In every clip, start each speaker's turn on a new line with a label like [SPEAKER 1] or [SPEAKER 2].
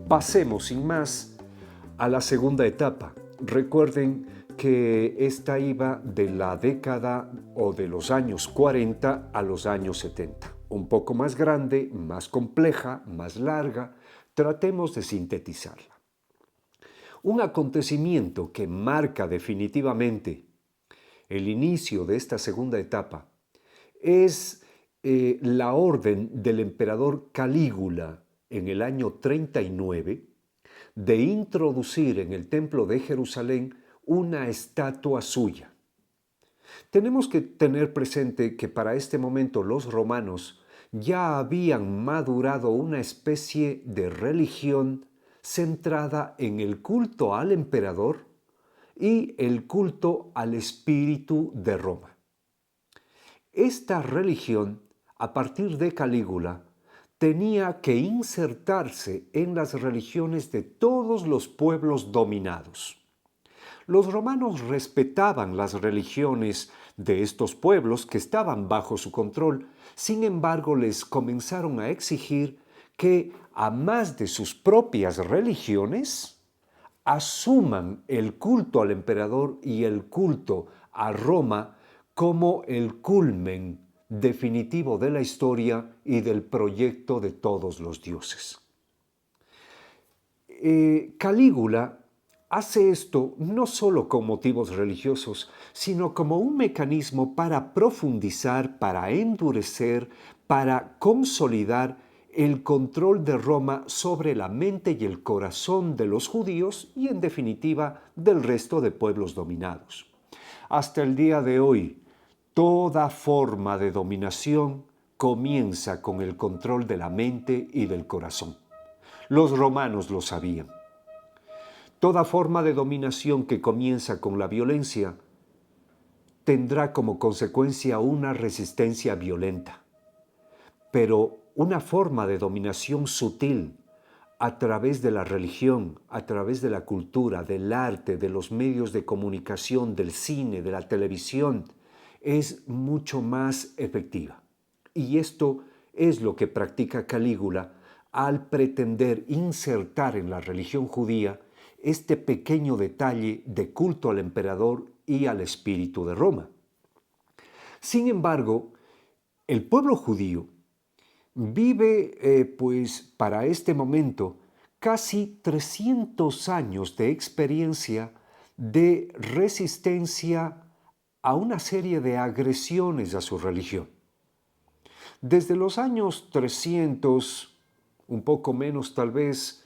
[SPEAKER 1] Pasemos sin más a la segunda etapa. Recuerden que esta iba de la década o de los años 40 a los años 70. Un poco más grande, más compleja, más larga. Tratemos de sintetizarla. Un acontecimiento que marca definitivamente el inicio de esta segunda etapa es la orden del emperador Calígula en el año 39 de introducir en el templo de Jerusalén una estatua suya. Tenemos que tener presente que para este momento los romanos ya habían madurado una especie de religión centrada en el culto al emperador y el culto al espíritu de Roma. Esta religión, a partir de Calígula, tenía que insertarse en las religiones de todos los pueblos dominados. Los romanos respetaban las religiones de estos pueblos que estaban bajo su control, sin embargo les comenzaron a exigir que, a más de sus propias religiones, asuman el culto al emperador y el culto a Roma como el culmen definitivo de la historia y del proyecto de todos los dioses. Calígula hace esto no solo con motivos religiosos, sino como un mecanismo para profundizar, para endurecer, para consolidar el control de Roma sobre la mente y el corazón de los judíos y, en definitiva, del resto de pueblos dominados. Hasta el día de hoy, toda forma de dominación comienza con el control de la mente y del corazón. Los romanos lo sabían. Toda forma de dominación que comienza con la violencia tendrá como consecuencia una resistencia violenta. Pero una forma de dominación sutil a través de la religión, a través de la cultura, del arte, de los medios de comunicación, del cine, de la televisión, es mucho más efectiva. Y esto es lo que practica Calígula al pretender insertar en la religión judía este pequeño detalle de culto al emperador y al espíritu de Roma. Sin embargo, el pueblo judío vive, para este momento, casi 300 años de experiencia de resistencia a una serie de agresiones a su religión. Desde los años 300, un poco menos tal vez,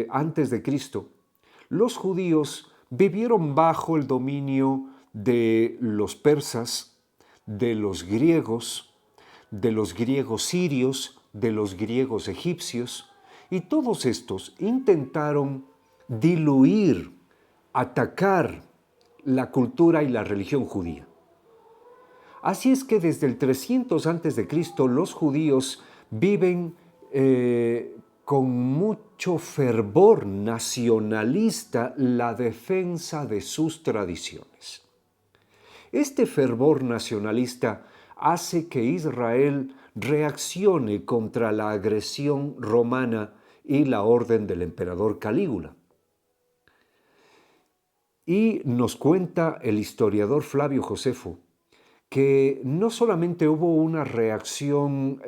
[SPEAKER 1] antes de Cristo, los judíos vivieron bajo el dominio de los persas, de los griegos sirios, de los griegos egipcios, y todos estos intentaron diluir, atacar la cultura y la religión judía. Así es que desde el 300 a.C. los judíos viven con mucho fervor nacionalista la defensa de sus tradiciones. Este fervor nacionalista hace que Israel reaccione contra la agresión romana y la orden del emperador Calígula. Y nos cuenta el historiador Flavio Josefo que no solamente hubo una reacción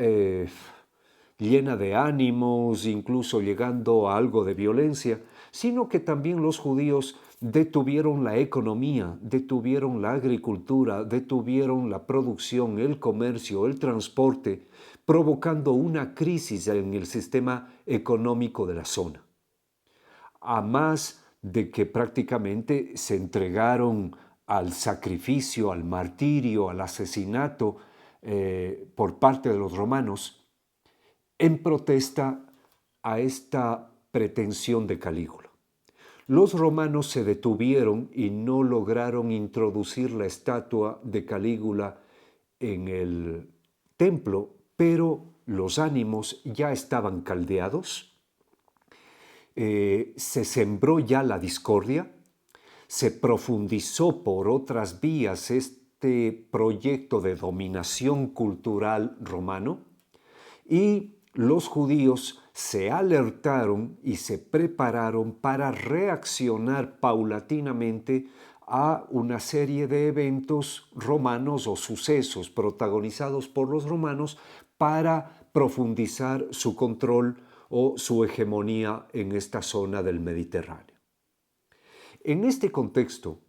[SPEAKER 1] llena de ánimos, incluso llegando a algo de violencia, sino que también los judíos detuvieron la economía, detuvieron la agricultura, detuvieron la producción, el comercio, el transporte, provocando una crisis en el sistema económico de la zona. A más de que prácticamente se entregaron al sacrificio, al martirio, al asesinato por parte de los romanos, en protesta a esta pretensión de Calígula. Los romanos se detuvieron y no lograron introducir la estatua de Calígula en el templo, pero los ánimos ya estaban caldeados, se sembró ya la discordia, se profundizó por otras vías este proyecto de dominación cultural romano y los judíos se alertaron y se prepararon para reaccionar paulatinamente a una serie de eventos romanos o sucesos protagonizados por los romanos para profundizar su control o su hegemonía en esta zona del Mediterráneo. En este contexto,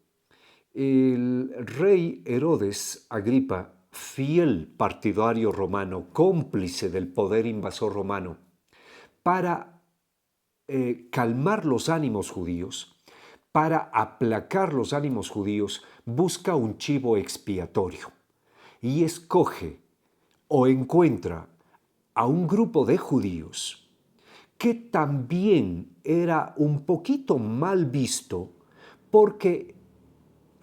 [SPEAKER 1] el rey Herodes Agripa, fiel partidario romano, cómplice del poder invasor romano, para calmar los ánimos judíos, para aplacar los ánimos judíos, busca un chivo expiatorio y escoge o encuentra a un grupo de judíos que también era un poquito mal visto porque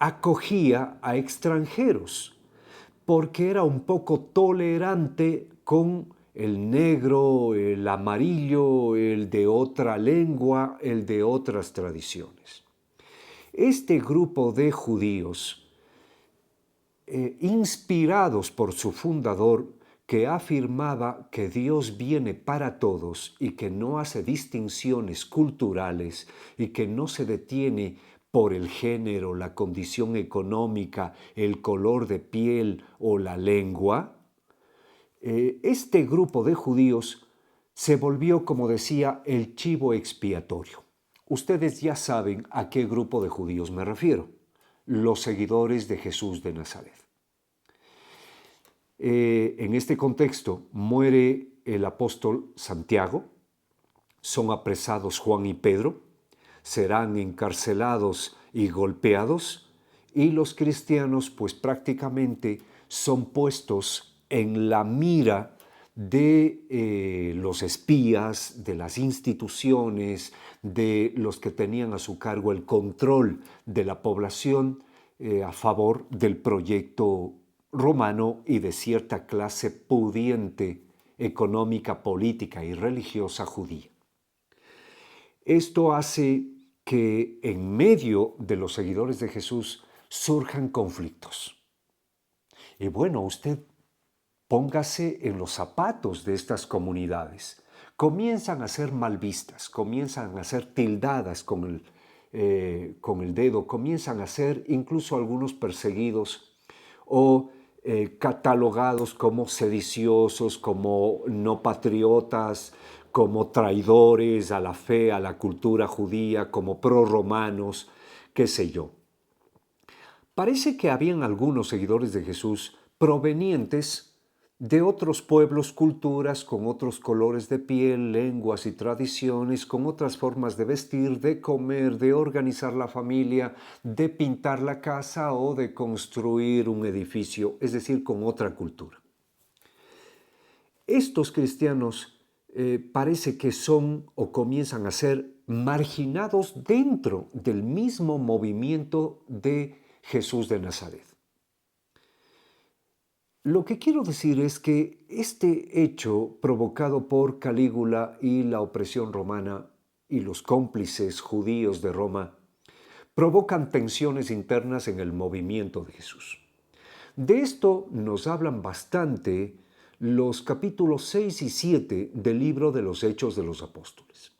[SPEAKER 1] acogía a extranjeros, porque era un poco tolerante con el negro, el amarillo, el de otra lengua, el de otras tradiciones. Este grupo de judíos, inspirados por su fundador, que afirmaba que Dios viene para todos y que no hace distinciones culturales y que no se detiene por el género, la condición económica, el color de piel o la lengua, este grupo de judíos se volvió, como decía, el chivo expiatorio. Ustedes ya saben a qué grupo de judíos me refiero, los seguidores de Jesús de Nazaret. En este contexto muere el apóstol Santiago, son apresados Juan y Pedro, serán encarcelados y golpeados, y los cristianos pues prácticamente son puestos en la mira de los espías, de las instituciones, de los que tenían a su cargo el control de la población a favor del proyecto romano y de cierta clase pudiente económica, política y religiosa judía. Esto hace que en medio de los seguidores de Jesús surjan conflictos. Y bueno, usted póngase en los zapatos de estas comunidades. Comienzan a ser mal vistas, comienzan a ser tildadas con el dedo, comienzan a ser incluso algunos perseguidos o catalogados como sediciosos, como no patriotas, como traidores a la fe, a la cultura judía, como prorromanos, qué sé yo. Parece que habían algunos seguidores de Jesús provenientes de otros pueblos, culturas, con otros colores de piel, lenguas y tradiciones, con otras formas de vestir, de comer, de organizar la familia, de pintar la casa o de construir un edificio, es decir, con otra cultura. Estos cristianos parece que son o comienzan a ser marginados dentro del mismo movimiento de Jesús de Nazaret. Lo que quiero decir es que este hecho provocado por Calígula y la opresión romana y los cómplices judíos de Roma provocan tensiones internas en el movimiento de Jesús. De esto nos hablan bastante los capítulos 6 y 7 del libro de los Hechos de los Apóstoles.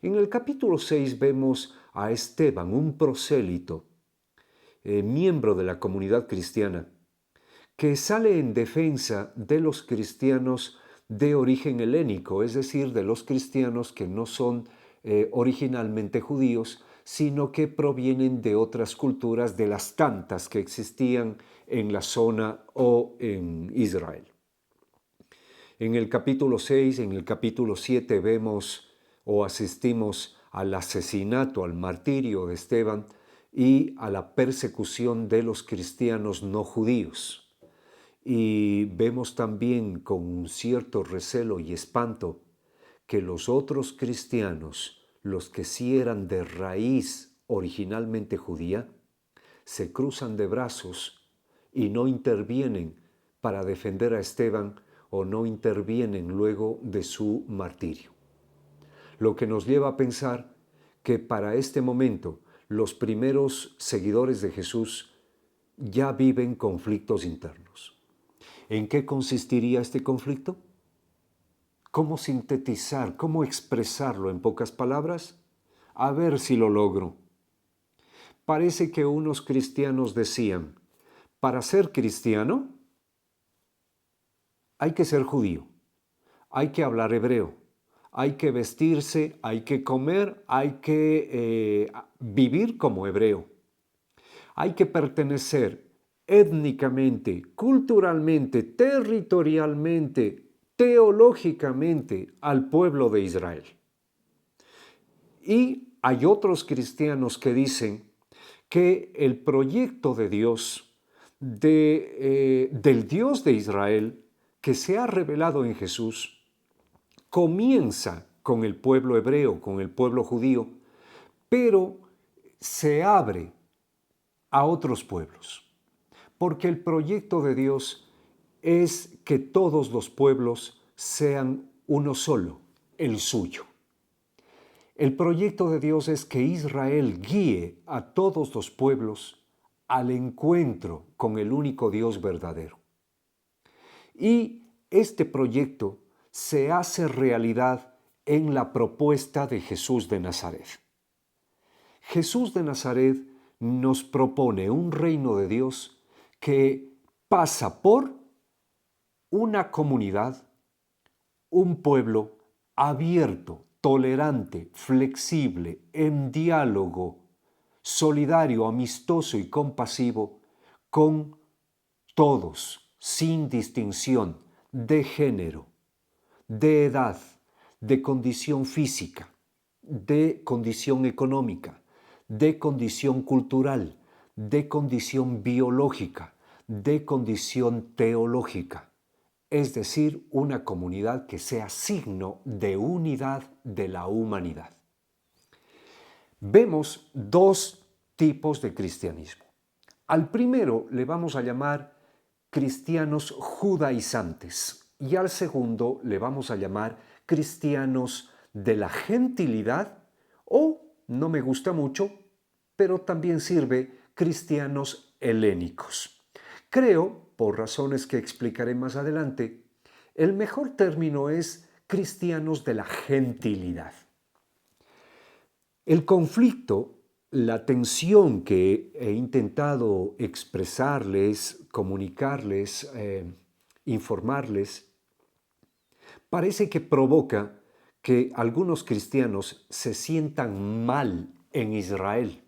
[SPEAKER 1] En el capítulo 6 vemos a Esteban, un prosélito, miembro de la comunidad cristiana, que sale en defensa de los cristianos de origen helénico, es decir, de los cristianos que no son originalmente judíos, sino que provienen de otras culturas, de las tantas que existían en la zona o en Israel. En el capítulo 6, en el capítulo 7 vemos o asistimos al asesinato, al martirio de Esteban y a la persecución de los cristianos no judíos. Y vemos también con un cierto recelo y espanto que los otros cristianos, los que sí eran de raíz originalmente judía, se cruzan de brazos y no intervienen para defender a Esteban o no intervienen luego de su martirio. Lo que nos lleva a pensar que para este momento los primeros seguidores de Jesús ya viven conflictos internos. ¿En qué consistiría este conflicto? ¿Cómo sintetizar? ¿Cómo expresarlo en pocas palabras? A ver si lo logro. Parece que unos cristianos decían, para ser cristiano hay que ser judío, hay que hablar hebreo, hay que vestirse, hay que comer, hay que vivir como hebreo. Hay que pertenecer étnicamente, culturalmente, territorialmente, teológicamente al pueblo de Israel. Y hay otros cristianos que dicen que el proyecto de Dios, del Dios de Israel, que se ha revelado en Jesús, comienza con el pueblo hebreo, con el pueblo judío, pero se abre a otros pueblos. Porque el proyecto de Dios es que todos los pueblos sean uno solo, el suyo. El proyecto de Dios es que Israel guíe a todos los pueblos al encuentro con el único Dios verdadero. Y este proyecto se hace realidad en la propuesta de Jesús de Nazaret. Jesús de Nazaret nos propone un reino de Dios que pasa por una comunidad, un pueblo abierto, tolerante, flexible, en diálogo, solidario, amistoso y compasivo con todos, sin distinción de género, de edad, de condición física, de condición económica, de condición cultural, de condición biológica, de condición teológica. Es decir, una comunidad que sea signo de unidad de la humanidad. Vemos dos tipos de cristianismo. Al primero le vamos a llamar cristianos judaizantes y al segundo le vamos a llamar cristianos de la gentilidad o, no me gusta mucho, pero también sirve, cristianos helénicos. Creo, por razones que explicaré más adelante, el mejor término es cristianos de la gentilidad. El conflicto, la tensión que he intentado expresarles, comunicarles, informarles, parece que provoca que algunos cristianos se sientan mal en Israel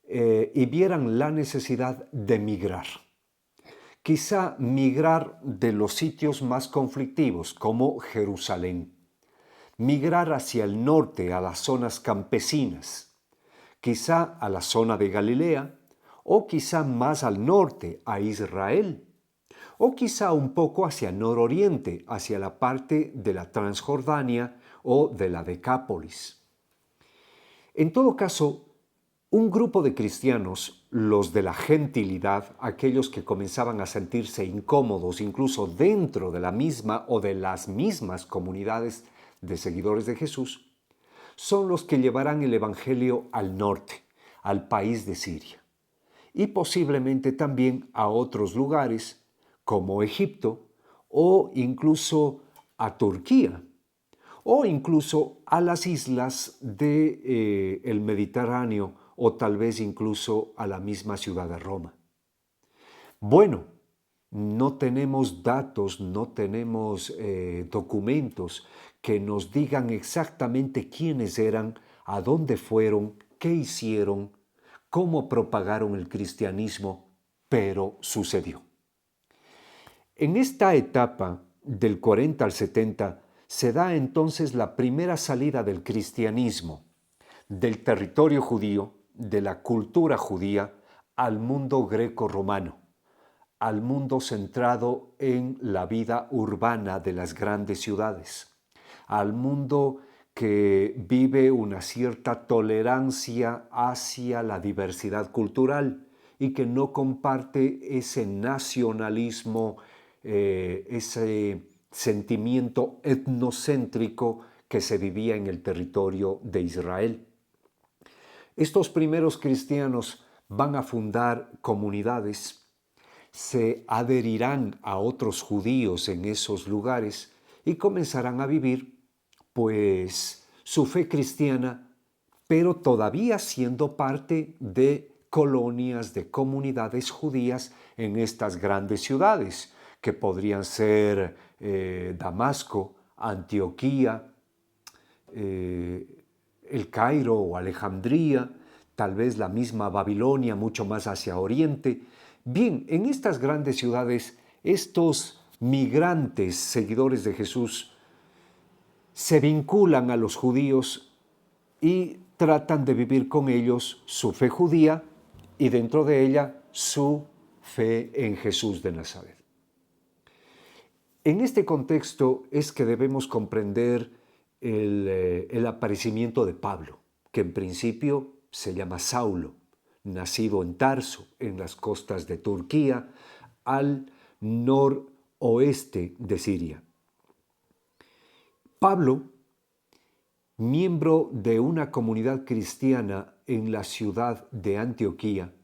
[SPEAKER 1] y vieran la necesidad de migrar. Quizá migrar de los sitios más conflictivos, como Jerusalén, migrar hacia el norte, a las zonas campesinas, quizá a la zona de Galilea, o quizá más al norte, a Israel, o quizá un poco hacia nororiente, hacia la parte de la Transjordania o de la Decápolis. En todo caso, un grupo de cristianos, los de la gentilidad, aquellos que comenzaban a sentirse incómodos incluso dentro de la misma o de las mismas comunidades de seguidores de Jesús, son los que llevarán el Evangelio al norte, al país de Siria, y posiblemente también a otros lugares como Egipto o incluso a Turquía, o incluso a las islas del Mediterráneo o tal vez incluso a la misma ciudad de Roma. Bueno, no tenemos datos, no tenemos documentos que nos digan exactamente quiénes eran, a dónde fueron, qué hicieron, cómo propagaron el cristianismo, pero sucedió. En esta etapa, del 40 al 70, se da entonces la primera salida del cristianismo, del territorio judío, de la cultura judía, al mundo greco-romano, al mundo centrado en la vida urbana de las grandes ciudades, al mundo que vive una cierta tolerancia hacia la diversidad cultural y que no comparte ese nacionalismo, ese sentimiento etnocéntrico que se vivía en el territorio de Israel. Estos primeros cristianos van a fundar comunidades, se adherirán a otros judíos en esos lugares y comenzarán a vivir pues su fe cristiana, pero todavía siendo parte de colonias, de comunidades judías en estas grandes ciudades, que podrían ser Damasco, Antioquía, el Cairo o Alejandría, tal vez la misma Babilonia, mucho más hacia Oriente. Bien, en estas grandes ciudades, estos migrantes seguidores de Jesús se vinculan a los judíos y tratan de vivir con ellos su fe judía y dentro de ella su fe en Jesús de Nazaret. En este contexto es que debemos comprender el aparecimiento de Pablo, que en principio se llama Saulo, nacido en Tarso, en las costas de Turquía, al noroeste de Siria. Pablo, miembro de una comunidad cristiana en la ciudad de Antioquía,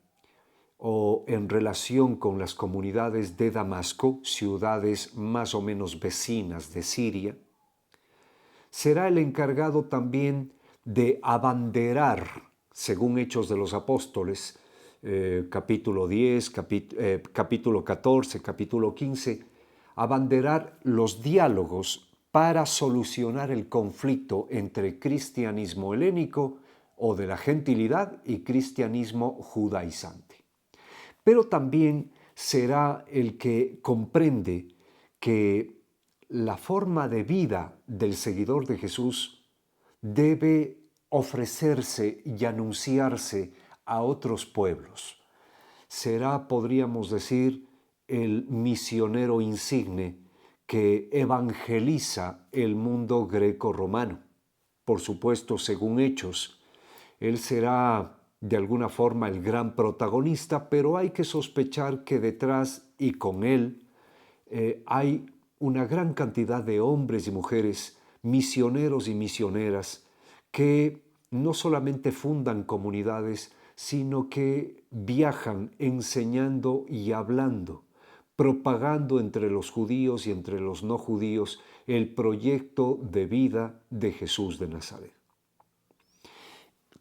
[SPEAKER 1] o en relación con las comunidades de Damasco, ciudades más o menos vecinas de Siria, será el encargado también de abanderar, según Hechos de los Apóstoles, capítulo 10, capítulo 14, capítulo 15, abanderar los diálogos para solucionar el conflicto entre cristianismo helénico o de la gentilidad y cristianismo judaizante. Pero también será el que comprende que la forma de vida del seguidor de Jesús debe ofrecerse y anunciarse a otros pueblos. Será, podríamos decir, el misionero insigne que evangeliza el mundo greco-romano. Por supuesto, según Hechos, él será de alguna forma el gran protagonista, pero hay que sospechar que detrás y con él hay una gran cantidad de hombres y mujeres, misioneros y misioneras, que no solamente fundan comunidades, sino que viajan enseñando y hablando, propagando entre los judíos y entre los no judíos el proyecto de vida de Jesús de Nazaret.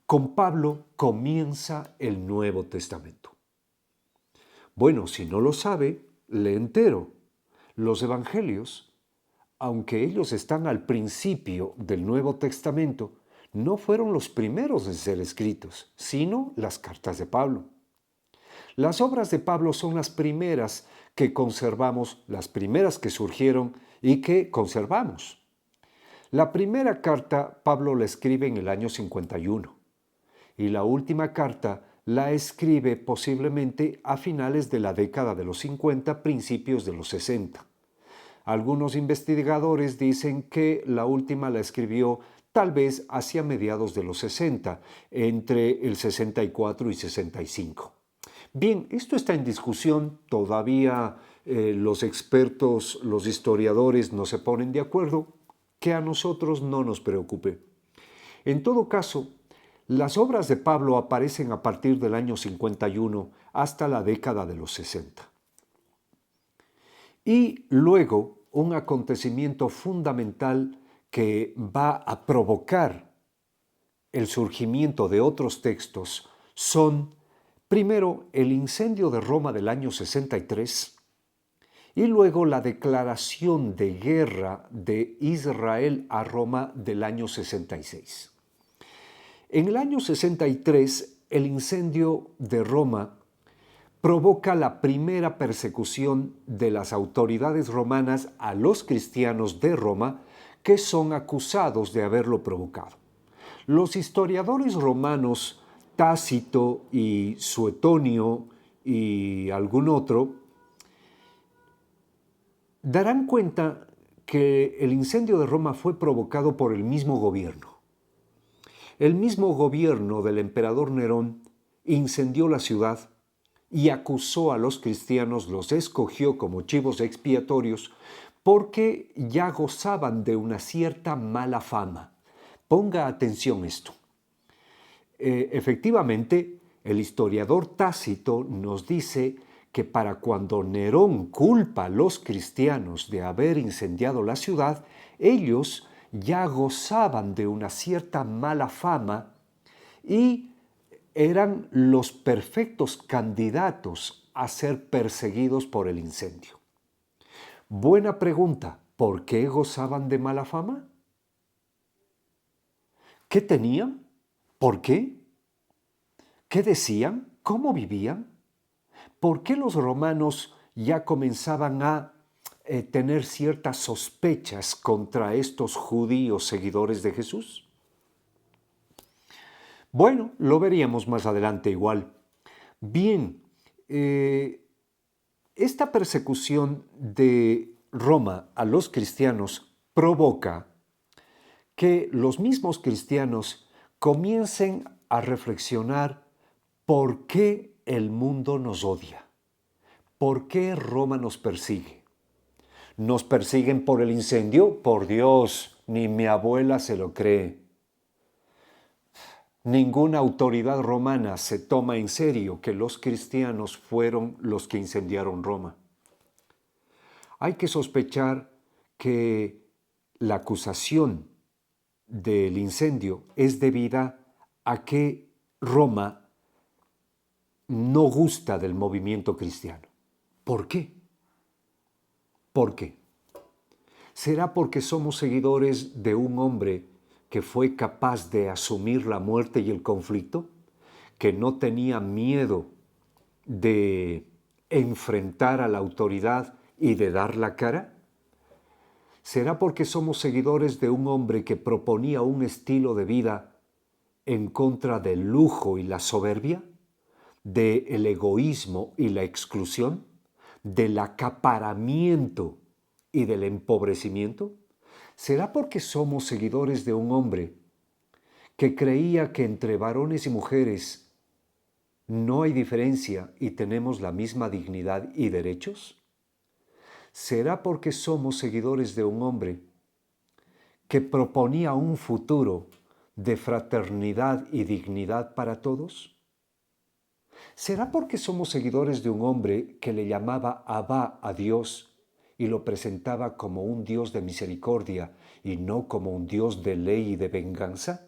[SPEAKER 1] Con Pablo comienza el Nuevo Testamento. Bueno, si no lo sabe, lee entero. Los evangelios, aunque ellos están al principio del Nuevo Testamento, no fueron los primeros en ser escritos, sino las cartas de Pablo. Las obras de Pablo son las primeras que conservamos, las primeras que surgieron y que conservamos. La primera carta Pablo la escribe en el año 51 y la última carta la escribe posiblemente a finales de la década de los 50, principios de los 60. Algunos investigadores dicen que la última la escribió tal vez hacia mediados de los 60, entre el 64 y 65. Bien, esto está en discusión, todavía los expertos, los historiadores no se ponen de acuerdo, que a nosotros no nos preocupe. En todo caso, las obras de Pablo aparecen a partir del año 51 hasta la década de los 60. Y luego, un acontecimiento fundamental que va a provocar el surgimiento de otros textos son, primero, el incendio de Roma del año 63 y luego la declaración de guerra de Israel a Roma del año 66. En el año 63, el incendio de Roma provoca la primera persecución de las autoridades romanas a los cristianos de Roma que son acusados de haberlo provocado. Los historiadores romanos, Tácito y Suetonio y algún otro, darán cuenta que el incendio de Roma fue provocado por el mismo gobierno. El mismo gobierno del emperador Nerón incendió la ciudad y acusó a los cristianos, los escogió como chivos expiatorios porque ya gozaban de una cierta mala fama. Ponga atención esto. Efectivamente, el historiador Tácito nos dice que para cuando Nerón culpa a los cristianos de haber incendiado la ciudad, ellos ya gozaban de una cierta mala fama y eran los perfectos candidatos a ser perseguidos por el incendio. Buena pregunta, ¿por qué gozaban de mala fama? ¿Qué tenían? ¿Por qué? ¿Qué decían? ¿Cómo vivían? ¿Por qué los romanos ya comenzaban a tener ciertas sospechas contra estos judíos seguidores de Jesús? Bueno, lo veríamos más adelante igual. Bien, esta persecución de Roma a los cristianos provoca que los mismos cristianos comiencen a reflexionar por qué el mundo nos odia, por qué Roma nos persigue. ¿Nos persiguen por el incendio? Por Dios, ni mi abuela se lo cree. Ninguna autoridad romana se toma en serio que los cristianos fueron los que incendiaron Roma. Hay que sospechar que la acusación del incendio es debida a que Roma no gusta del movimiento cristiano. ¿Por qué? ¿Por qué? ¿Será porque somos seguidores de un hombre que fue capaz de asumir la muerte y el conflicto? ¿Que no tenía miedo de enfrentar a la autoridad y de dar la cara? ¿Será porque somos seguidores de un hombre que proponía un estilo de vida en contra del lujo y la soberbia, del egoísmo y la exclusión, del acaparamiento y del empobrecimiento? ¿Será porque somos seguidores de un hombre que creía que entre varones y mujeres no hay diferencia y tenemos la misma dignidad y derechos? ¿Será porque somos seguidores de un hombre que proponía un futuro de fraternidad y dignidad para todos? ¿Será porque somos seguidores de un hombre que le llamaba Abba a Dios y lo presentaba como un Dios de misericordia y no como un Dios de ley y de venganza?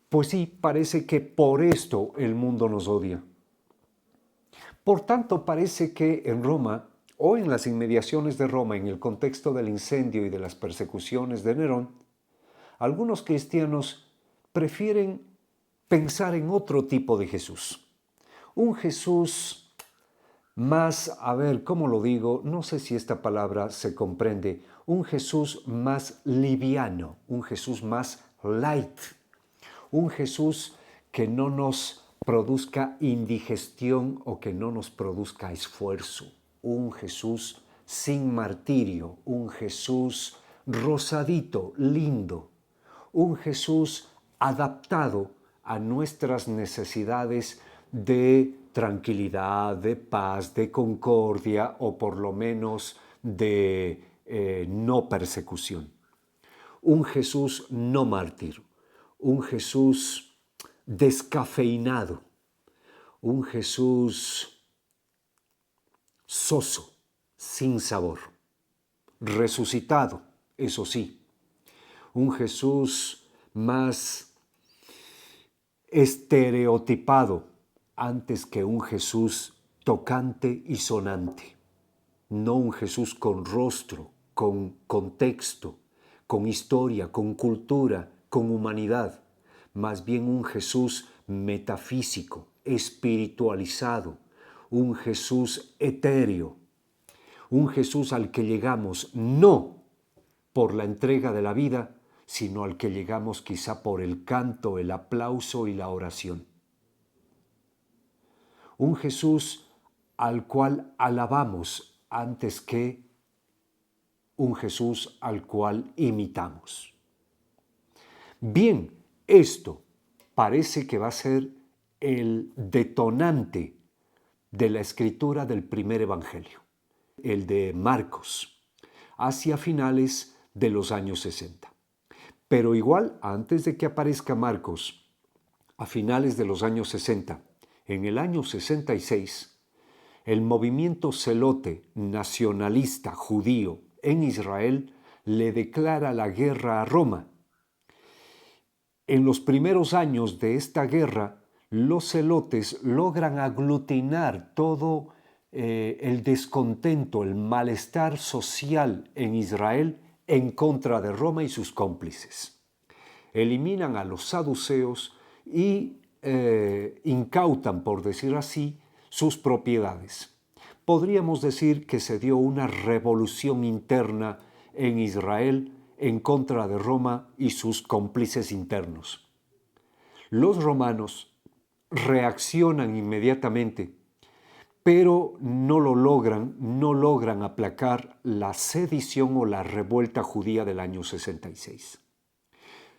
[SPEAKER 1] Pues sí, parece que por esto el mundo nos odia. Por tanto, parece que en Roma, o en las inmediaciones de Roma, en el contexto del incendio y de las persecuciones de Nerón, algunos cristianos prefieren pensar en otro tipo de Jesús. Un Jesús más, a ver, ¿cómo lo digo? No sé si esta palabra se comprende. Un Jesús más liviano, un Jesús más light, un Jesús que no nos produzca indigestión o que no nos produzca esfuerzo. Un Jesús sin martirio, un Jesús rosadito, lindo, un Jesús adaptado a nuestras necesidades de tranquilidad, de paz, de concordia o por lo menos de no persecución. Un Jesús no mártir, un Jesús descafeinado, un Jesús soso, sin sabor, resucitado, eso sí, un Jesús más estereotipado antes que un Jesús tocante y sonante, no un Jesús con rostro, con contexto, con historia, con cultura, con humanidad, más bien un Jesús metafísico, espiritualizado, un Jesús etéreo, un Jesús al que llegamos no por la entrega de la vida, sino al que llegamos quizá por el canto, el aplauso y la oración. Un Jesús al cual alabamos antes que un Jesús al cual imitamos. Bien, esto parece que va a ser el detonante de la escritura del primer evangelio, el de Marcos, hacia finales de los años 60. Pero igual, antes de que aparezca Marcos, a finales de los años 60, en el año 66, el movimiento celote nacionalista judío en Israel le declara la guerra a Roma. En los primeros años de esta guerra, los celotes logran aglutinar todo el descontento, el malestar social en Israel en contra de Roma y sus cómplices. Eliminan a los saduceos y incautan, por decir así, sus propiedades. Podríamos decir que se dio una revolución interna en Israel en contra de Roma y sus cómplices internos. Los romanos reaccionan inmediatamente, pero no logran aplacar la sedición o la revuelta judía del año 66,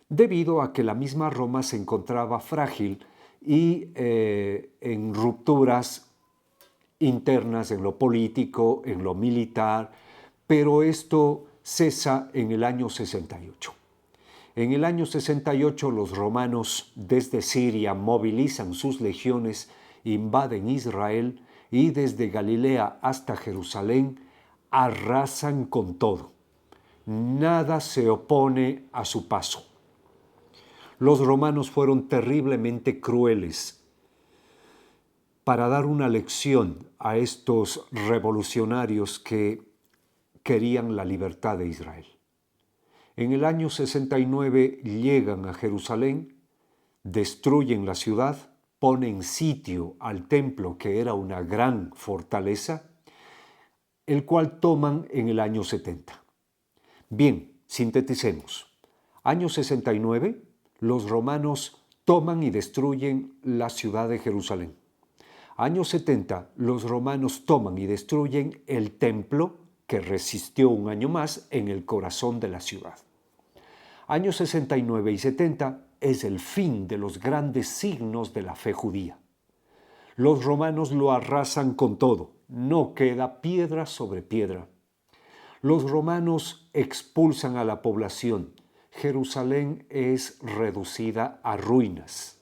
[SPEAKER 1] debido a que la misma Roma se encontraba frágil y en rupturas internas en lo político, en lo militar, pero esto cesa en el año 68. En el año 68 los romanos desde Siria movilizan sus legiones, invaden Israel y desde Galilea hasta Jerusalén arrasan con todo. Nada se opone a su paso. Los romanos fueron terriblemente crueles para dar una lección a estos revolucionarios que querían la libertad de Israel. En el año 69 llegan a Jerusalén, destruyen la ciudad, ponen sitio al templo, que era una gran fortaleza, el cual toman en el año 70. Bien, sinteticemos. Año 69, los romanos toman y destruyen la ciudad de Jerusalén. Año 70, los romanos toman y destruyen el templo que resistió un año más en el corazón de la ciudad. Años 69 y 70 es el fin de los grandes signos de la fe judía. Los romanos lo arrasan con todo, no queda piedra sobre piedra. Los romanos expulsan a la población. Jerusalén es reducida a ruinas.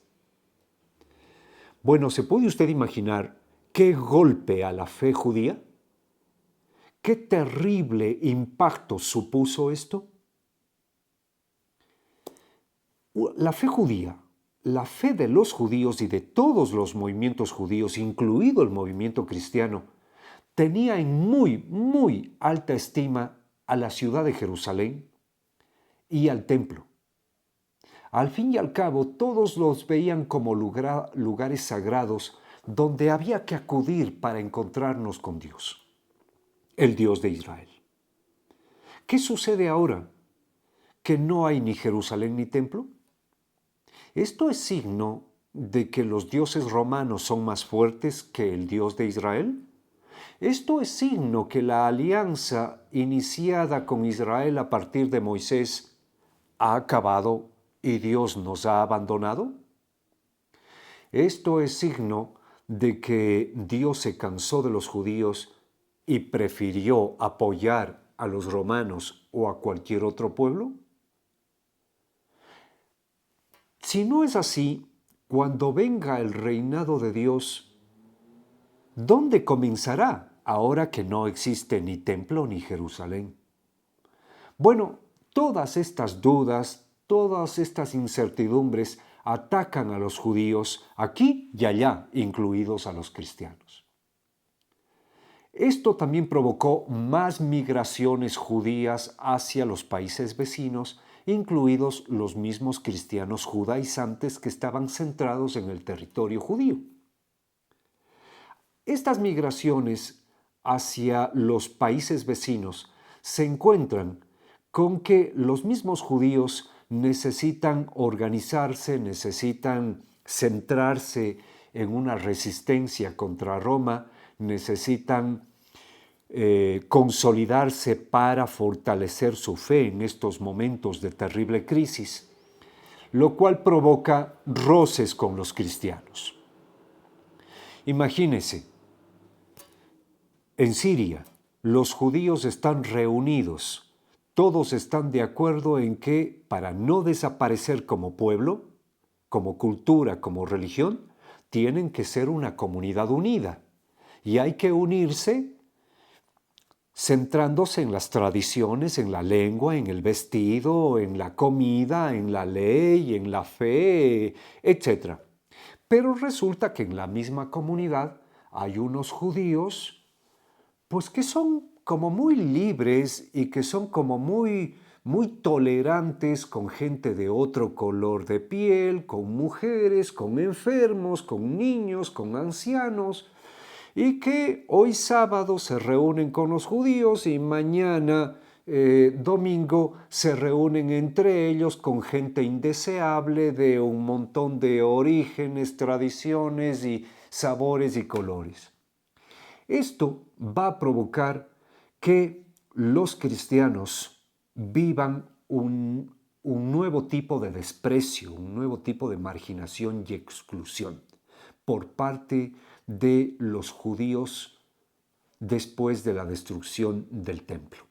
[SPEAKER 1] Bueno, ¿se puede usted imaginar qué golpe a la fe judía? ¿Qué terrible impacto supuso esto? La fe judía, la fe de los judíos y de todos los movimientos judíos, incluido el movimiento cristiano, tenía en muy alta estima a la ciudad de Jerusalén y al templo. Al fin y al cabo, todos los veían como lugares sagrados donde había que acudir para encontrarnos con Dios, el Dios de Israel. ¿Qué sucede ahora? ¿Que no hay ni Jerusalén ni templo? ¿Esto es signo de que los dioses romanos son más fuertes que el Dios de Israel? ¿Esto es signo que la alianza iniciada con Israel a partir de Moisés ha acabado y Dios nos ha abandonado? Esto es signo de que Dios se cansó de los judíos y prefirió apoyar a los romanos o a cualquier otro pueblo. Si no es así, cuando venga el reinado de Dios, ¿dónde comenzará ahora que no existe ni templo ni Jerusalén? Bueno, todas estas dudas, todas estas incertidumbres atacan a los judíos aquí y allá, incluidos a los cristianos. Esto también provocó más migraciones judías hacia los países vecinos, incluidos los mismos cristianos judaizantes que estaban centrados en el territorio judío. Estas migraciones hacia los países vecinos se encuentran con que los mismos judíos necesitan organizarse, necesitan centrarse en una resistencia contra Roma, necesitan consolidarse para fortalecer su fe en estos momentos de terrible crisis, lo cual provoca roces con los cristianos. Imagínense, en Siria los judíos están reunidos, todos están de acuerdo en que para no desaparecer como pueblo, como cultura, como religión, tienen que ser una comunidad unida y hay que unirse centrándose en las tradiciones, en la lengua, en el vestido, en la comida, en la ley, en la fe, etc. Pero resulta que en la misma comunidad hay unos judíos, pues que son como muy libres y que son como muy tolerantes con gente de otro color de piel, con mujeres, con enfermos, con niños, con ancianos, y que hoy sábado se reúnen con los judíos y mañana domingo se reúnen entre ellos con gente indeseable de un montón de orígenes, tradiciones y sabores y colores. Esto va a provocar que los cristianos vivan un nuevo tipo de desprecio, un nuevo tipo de marginación y exclusión por parte de los judíos después de la destrucción del templo.